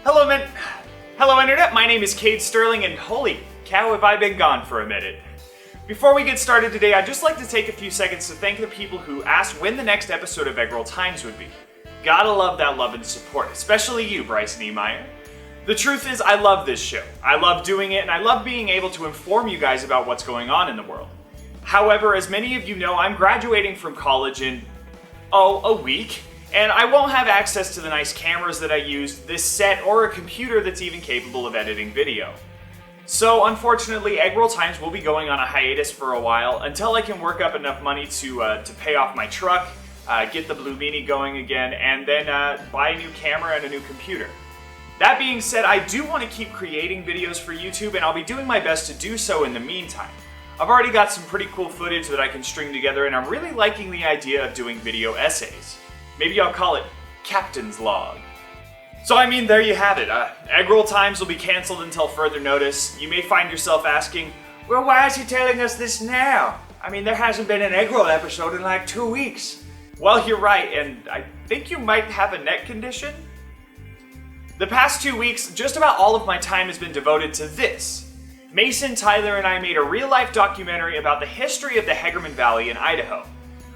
Hello Internet, my name is Kade Stirling and holy cow have I been gone for a minute. Before we get started today, I'd just like to take a few seconds to thank the people who asked when the next episode of Eggroll Times would be. Gotta love that love and support, especially you, Bryce Niemeyer. The truth is, I love this show. I love doing it, and I love being able to inform you guys about what's going on in the world. However, as many of you know, I'm graduating from college in, a week, and I won't have access to the nice cameras that I used, this set, or a computer that's even capable of editing video. So, unfortunately, Eggroll Times will be going on a hiatus for a while until I can work up enough money to pay off my truck, get the Blue Meanie going again, and then buy a new camera and a new computer. That being said, I do want to keep creating videos for YouTube, and I'll be doing my best to do so in the meantime. I've already got some pretty cool footage that I can string together, and I'm really liking the idea of doing video essays. Maybe I'll call it Captain's Log. So there you have it. Eggroll Times will be cancelled until further notice. You may find yourself asking, well, why is he telling us this now? There hasn't been an Eggroll episode in like 2 weeks. Well, you're right, and I think you might have a neck condition. The past 2 weeks, just about all of my time has been devoted to this. Mason, Tyler, and I made a real-life documentary about the history of the Hegerman Valley in Idaho.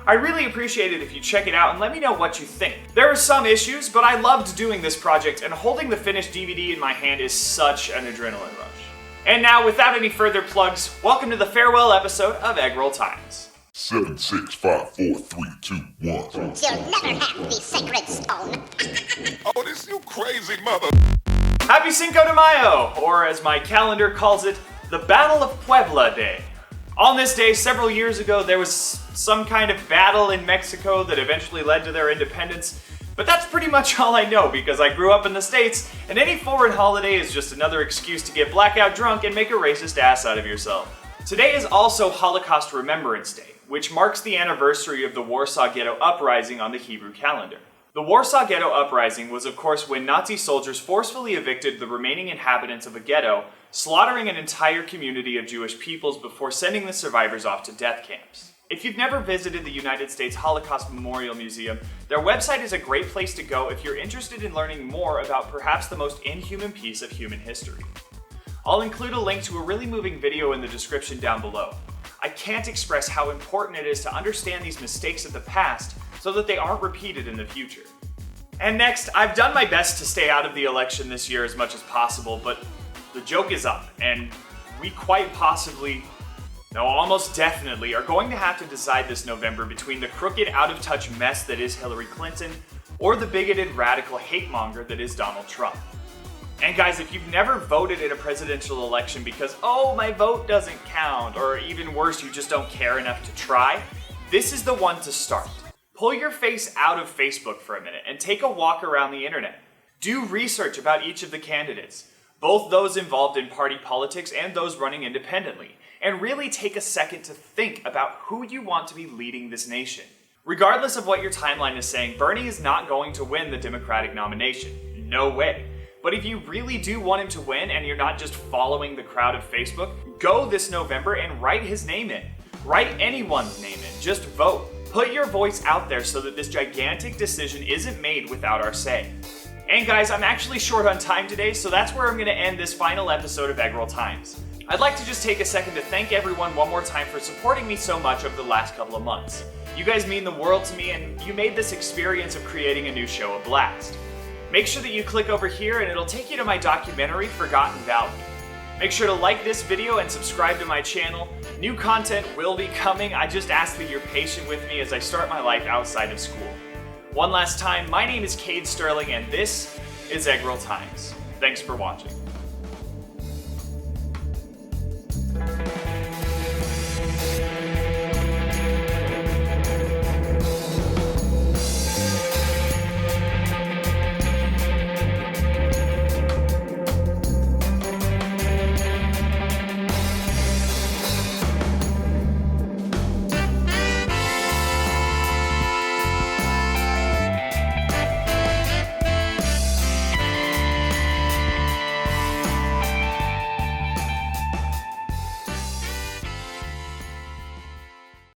I'd really appreciate it if you check it out and let me know what you think. There are some issues, but I loved doing this project, and holding the finished DVD in my hand is such an adrenaline rush. And now, without any further plugs, welcome to the farewell episode of Eggroll Times. 7, 6, 5, 4, 3, 2, 1. You'll never have the sacred stone. Oh, this you crazy mother. Happy Cinco de Mayo, or as my calendar calls it, the Battle of Puebla Day. On this day, several years ago, there was some kind of battle in Mexico that eventually led to their independence, but that's pretty much all I know because I grew up in the States, and any foreign holiday is just another excuse to get blackout drunk and make a racist ass out of yourself. Today is also Holocaust Remembrance Day, which marks the anniversary of the Warsaw Ghetto Uprising on the Hebrew calendar. The Warsaw Ghetto Uprising was, of course, when Nazi soldiers forcefully evicted the remaining inhabitants of a ghetto, slaughtering an entire community of Jewish peoples before sending the survivors off to death camps. If you've never visited the United States Holocaust Memorial Museum, their website is a great place to go if you're interested in learning more about perhaps the most inhuman piece of human history. I'll include a link to a really moving video in the description down below. I can't express how important it is to understand these mistakes of the past so that they aren't repeated in the future. And next, I've done my best to stay out of the election this year as much as possible, but the joke is up, and we quite possibly, no, almost definitely, are going to have to decide this November between the crooked, out-of-touch mess that is Hillary Clinton or the bigoted, radical hate-monger that is Donald Trump. And guys, if you've never voted in a presidential election because, my vote doesn't count, or even worse, you just don't care enough to try, this is the one to start. Pull your face out of Facebook for a minute and take a walk around the internet. Do research about each of the candidates, both those involved in party politics and those running independently, and really take a second to think about who you want to be leading this nation. Regardless of what your timeline is saying, Bernie is not going to win the Democratic nomination. No way. But if you really do want him to win and you're not just following the crowd of Facebook, go this November and write his name in. Write anyone's name in. Just vote. Put your voice out there so that this gigantic decision isn't made without our say. And guys, I'm actually short on time today, so that's where I'm going to end this final episode of Eggroll Times. I'd like to just take a second to thank everyone one more time for supporting me so much over the last couple of months. You guys mean the world to me, and you made this experience of creating a new show a blast. Make sure that you click over here and it'll take you to my documentary, Forgotten Valley. Make sure to like this video and subscribe to my channel. New content will be coming. I just ask that you're patient with me as I start my life outside of school. One last time, my name is Kade Stirling and this is Eggroll Times. Thanks for watching.